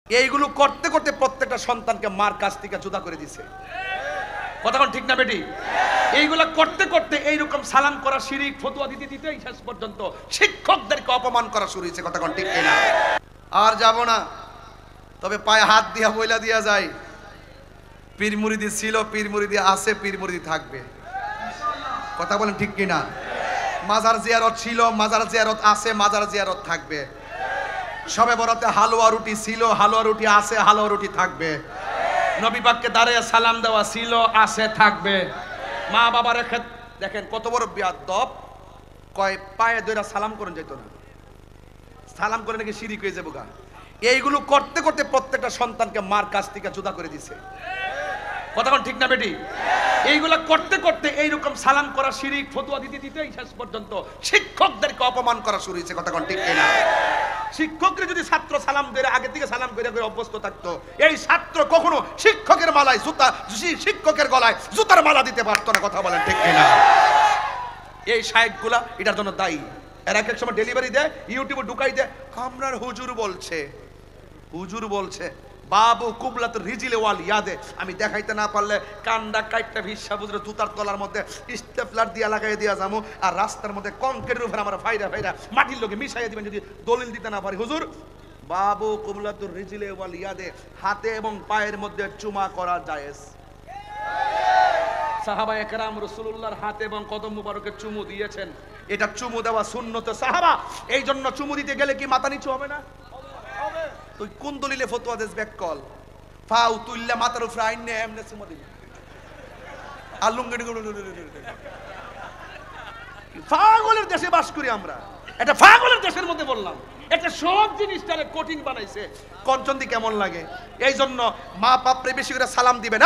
এইগুলো করতে করতে প্রত্যেকটা সন্তানকে মার কাছ থেকে জুদা করে দিছে। কথা কোন ঠিক না বেটি? এইগুলা করতে করতে এইরকম সালাম করা, শিরিক, ফতোয়া দিতে দিতেই শেষ পর্যন্ত শিক্ষকদেরকে অপমান করা শুরু হয়েছে। কথা কোন ঠিক কিনা? আর যাব না, তবে পায়ে হাত দিয়া বইলা দিয়া যায়, পীর মুরিদি ছিল, পীর মুরিদি আছে, পীর মুরিদি থাকবে। কথা বলেন ঠিক কিনা? মাজার জিয়ারত ছিল, মাজার জিয়ারত আছে, মাজার জিয়ারত থাকবে। সবে বরাতে হালুয়া রুটি ছিল, হালুয়া রুটি আছে, হালুয়া রুটি থাকবে। নবী পাককে দাঁড়িয়ে সালাম দেওয়া ছিল, আছে, থাকবে। মা বাবার দেখেন কত বড় বিয়াদব, কয় পায়ে ধরে সালাম করেন যেত না, সালাম করে নাকি শিরিক হয়ে যাবো গা। এইগুলো করতে করতে প্রত্যেকটা সন্তানকে মার কাছ থেকে জুদা করে দিছে। কথা কোন ঠিক না বেটি? এইগুলা করতে করতে এইরকম সালাম করা, শিরিক, ফতোয়া দিতে দিতেই শেষ পর্যন্ত শিক্ষকদেরকে অপমান করা শুরু হয়েছে। কথা কোন ঠিক কিনা? শিক্ষকরা যদি ছাত্র সালাম করে আগে থেকে সালাম করে করে অভ্যস্ত থাকতো, এই ছাত্র কখনো শিক্ষকের মালায় জুতা, শিক্ষকের গলায় জুতার মালা দিতে পারতো না। কথা বলেন ঠিক কিনা? এই শায়েখগুলা এটার জন্য দায়ী। এর এক এক সময় ডেলিভারি দেয়, ইউটিউবে ঢুকাই দেয়, আমরার হুজুর বলছে, হুজুর বলছে বাবু কুবলাত রিজিলে ওয়াল ইয়াদে। আমি দেখাইতে না পারলে কান্ডা কাইটটা ভিসা বুঝলে জুতার তলার মধ্যে স্টেপলার দিয়া লাগাই দিয়া যাবো, আর রাস্তার মধ্যে কংক্রিটের উপরে আমরা ফাইরা ফাইরা মাটির লোকে মিশাইয়া দিবেন যদি দলিল দিতে না পারি। হুজুর বাবু কুবলাত রিজিলে ওয়াল ইয়াদে, হাতে এবং পায়ের মধ্যে চুমা করা জায়েজ। সাহাবায়ে কেরাম রাসূলুল্লাহর হাতে এবং কদম মুবারকে চুমু দিয়েছেন, এটা চুমু দেওয়া সুন্নত সাহাবা। এই জন্য চুমু দিতে গেলে কি মাথা নিচু হবে না? তুই কোন দলিলে ফতোয়া দেস বেকল ফাউ তুইল্লা মাথার উপরে আইনে এমনে চুমু দিবি আলুঙ্গি পাগলের দেশে বাস করি আমরা। এটা পাগলের দেশের মধ্যে বললাম, এটা সব জিনিসটারে কঠিন বানাইছে। কঞ্চন্দি কেমন লাগে? এই জন্য মা বাপরে বেশি করে সালাম দিবেন।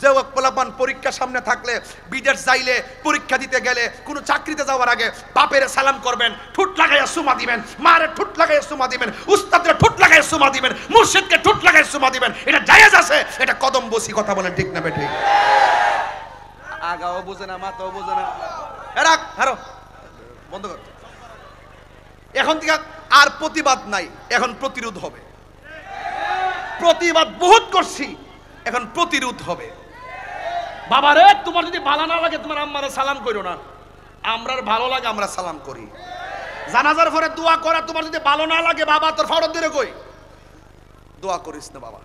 যে পোলাপান পরীক্ষার সামনে থাকলে, বিদেশ যাইলে, পরীক্ষা দিতে গেলে, কোনো চাকরিতে যাওয়ার আগে বাপের সালাম করবেন, ঠুট লাগাইয়া সুমা দিবেন, মারে ঠুট লাগাইয়া সুমা দিবেন, উস্তাদরে ঠুট লাগাইয়া সুমা দিবেন, মুর্শিদকে ঠুট লাগাইয়া সুমা দিবেন। এটা জায়েজ আছে, এটা কদম বসি। কথা বলেন ঠিক না বেঠিক? আগাও বুঝে না, মাথাও বুঝে না। রাখ, হারো, বন্ধ কর। এখন থেকে আর প্রতিবাদ নাই, এখন প্রতিরোধ হবে। প্রতিবাদ বহুত করছি, এখন প্রতিরোধ হবে। বাবারে তোমার যদি ভালো না লাগে তোমার আম্মারে সালাম করো না, আমরার ভালো লাগে আমরা সালাম করি। জানাজার পরে দোয়া করা তোমার যদি ভালো না লাগে, বাবা তোর ফরজ দিলে কই দোয়া করিস না বাবা,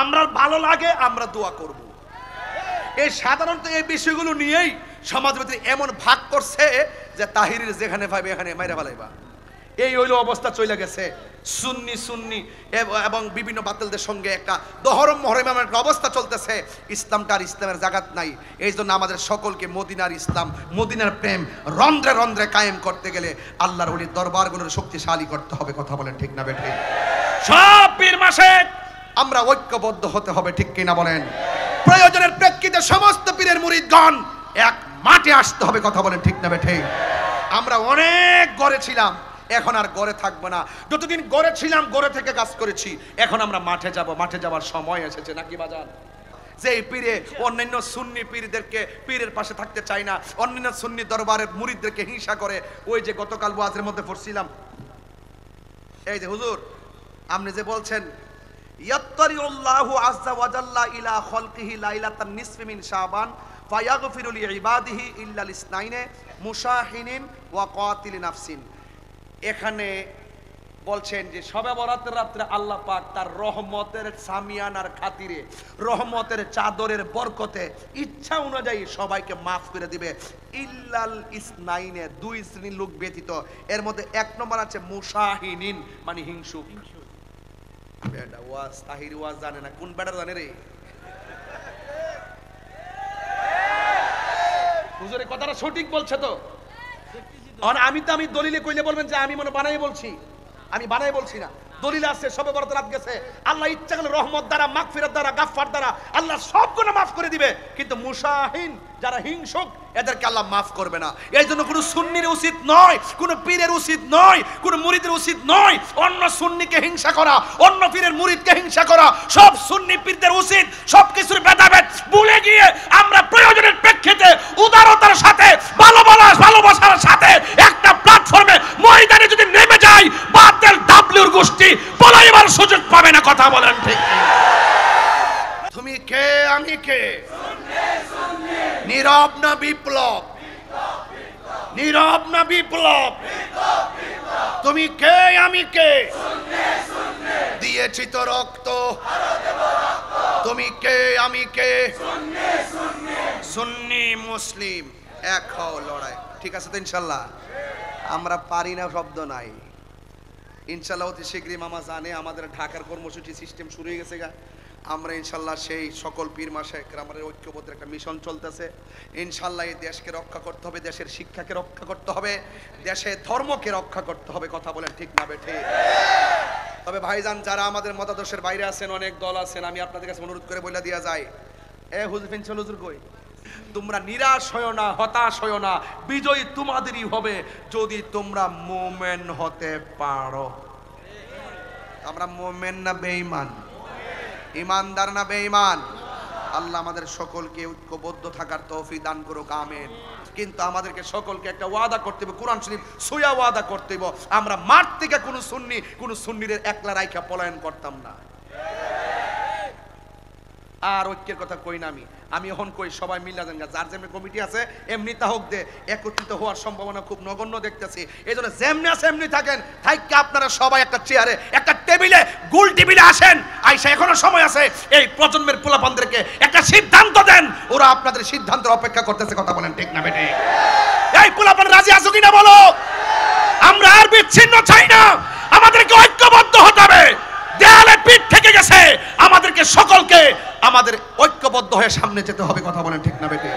আমরার ভালো লাগে আমরা দোয়া করব। এই সাধারণত এই বিষয়গুলো নিয়েই সমাজের ভিতরে এমন ভাগ করছে যে তাহিরের যেখানে পাইবে এখানে মাইরা ফেলাইবা, এই হইল অবস্থা চলে গেছে। সুন্নি সুন্নি এবং বিভিন্ন বাতিলদের সঙ্গে একটা দহরম মহরম একটা অবস্থা চলতেছে। ইসলামটা আর ইসলামের জাগাত নাই। এই জন্য আমাদের সকলকে মদিনার ইসলাম, মদিনার প্রেম রন্ধ্রে রন্ধ্রে কায়েম করতে গেলে আল্লাহর ওলির দরবারগুলোর শক্তিশালী করতে হবে। কথা বলেন ঠিক না বেঠিক? সব পীর মাসে আমরা ঐক্যবদ্ধ হতে হবে, ঠিক কিনা বলেন? প্রয়োজনের প্রেক্ষিতে সমস্ত পীরের মুরিদগণ এক মাঠে আসতে হবে। কথা বলেন ঠিক না বেঠিক? আমরা অনেক গড়ে ছিলাম, এখন আর গড়ে থাকবো না। যতদিন গড়ে ছিলাম গড়ে থেকে কাজ করেছি, এখন আমরা মাঠে যাব। মাঠে যাওয়ার সময় এসেছে নাকি বাজান? যে পীরে অন্যান্য সুন্নি পীরদেরকে পীরের পাশে থাকতে চায় না, অন্যান্য সুন্নি দরবারের মুরিদদেরকে হিংসা করে। ওই যে গতকাল ওয়াজের মধ্যে পড়ছিলাম, এই যে হুজুর আপনি যে বলছেন ইয়াত্তারিউল্লাহু আযজা ওয়া জাল্লা ইলা খালকিহি লাইলাতান নিসফি মিন শাবান ফায়াগফিরু লিইবাদিহি ইল্লা লিসনাইনে মুশাহিনিন ওয়া কাতিলি নাফসিন। এখানে বলছেন যে শবে বরাতের রাত্রে আল্লাহ পাক তার রহমতের সামিয়ানার খাতিরে, রহমতের চাদরের বরকতে ইচ্ছা অনুযায়ী সবাইকে মাফ করে দিবে, ইল্লাল ইসনাইনে, দুই শ্রেণীর লোক ব্যতীত। এর মধ্যে এক নম্বর আছে মুশাহিনিন, মানে হিংসুক। বেটা ওয়াজ তাহির ওয়াজ জানে না, কোন বেটা জানে রে? হুজুর এই কথাটা সঠিক বলছে তো? আমি দলিলে কইলে বলবেন যে আমি মনে বানাই বলছি, আমি বানাই বলছি না। দলিল আছে, সবে বরাত রাত গেছে, আল্লাহ ইচ্ছা করলে রহমত দ্বারা, মাগফিরাত দ্বারা, গাফফার দ্বারা আল্লাহ সব গুনাহ মাফ করে দিবে। কিন্তু মুশাহিন যারা হিংসুক এদেরকে আল্লাহ মাফ করবে না। এই জন্য কোনো সুন্নির উচিত নয়, কোনো পীরের উচিত নয়, কোনো মুরিদের উচিত নয় অন্য সুন্নিকে হিংসা করা, অন্য পীরের মুরিদকে হিংসা করা। সব সুন্নি পীরদের উচিত সবকিছুর ভেদাভেদ ভুলে গিয়ে আমরা প্রয়োজনের প্রেক্ষিতে উদারতার সাথে, ভালোবাসার সাথে একটা প্ল্যাটফর্মে ময়দানে যদি নেমে যাই, বাতিল ডাব্লিউর গোষ্ঠী পলাইবার সুযোগ পাবে না। কথা বলেন ঠিক কিনা? তুমি কে আমি কে? নীরব না বিপ্লব? নীরব না বিপ্লব? তুমি কে আমি কে? দিয়েছি তো রক্ত। তুমি কে আমি কে? সুন্নি মুসলিম এক হও, লড়াই। ঠিক আছে তো ইনশাল্লাহ? আমরা পারি না শব্দ নাই ইনশাল্লাহ। অতি শীঘ্রই মামা জানে আমাদের ঢাকার কর্মসূচি সিস্টেম শুরু হয়ে গেছে গা। আমরা ইনশাল্লাহ সেই সকল পীর মাশায়েখ আমাদের ঐক্যবদ্ধ একটা মিশন চলতেছে। ইনশাল্লাহ এই দেশকে রক্ষা করতে হবে, দেশের শিক্ষাকে রক্ষা করতে হবে, দেশের ধর্মকে রক্ষা করতে হবে। কথা বলেন ঠিক না বেঠিক? তবে ভাইজান, যারা আমাদের মতাদর্শের বাইরে আছেন, অনেক দল আছেন, আমি আপনাদের কাছে অনুরোধ করে বলে দিয়া যাই, এ হুজুর ফিনশাল হুজুর কই, তোমরা নিরাশ হয়ো না, হতাশ হয়ো না। বিজয়ী তোমাদেরই হবে যদি তোমরা মুমিন হতে পারো। আমরা মুমিন না বেঈমান? ইমানদার না বেঈমান? আল্লাহ আমাদের সকলকে ঐক্যবদ্ধ থাকার তৌফিক দান করুক, আমিন। কিন্তু আমাদেরকে সকলকে একটা ওয়াদা করতে হবে, কোরআন শরীফ সুয়া ওয়াদা করতে হবে, আমরা মাঠ থেকে কোনো সুন্নির একলা রাইখা পলায়ন করতাম না। আর ঐক্যের কথা কই না আমি এখন কই সবাই মিলা দেন, যার যেমনি কমিটি আছে এমনি তা হোক দে, একত্রিত হওয়ার সম্ভাবনা খুব নগণ্য দেখতেছি। এই জন্য যেমনি আছে এমনি থাকেন, থাইকে আপনারা সবাই একটা চেয়ারে, একটা টেবিলে, গোল টেবিলে আসেন, আইসা এখনো সময় আছে। এই প্রজন্মের পোলাপানদেরকে একটা সিদ্ধান্ত দেন, ওরা আপনাদের সিদ্ধান্তের অপেক্ষা করতেছে। কথা বলেন ঠিক না বেঠিক? এই পোলাপান রাজি আছো কিনা বলো? আমরা আর বিচ্ছিন্ন চাই না, আমাদেরকে ঐক্যবদ্ধ হতে হবে। দেয়ালে পিঠ থেকে গেছে, আমাদেরকে সকলকে আমাদের ঐক্যবদ্ধ হয়ে সামনে যেতে হবে। কথা বলেন ঠিক না বেঠিক?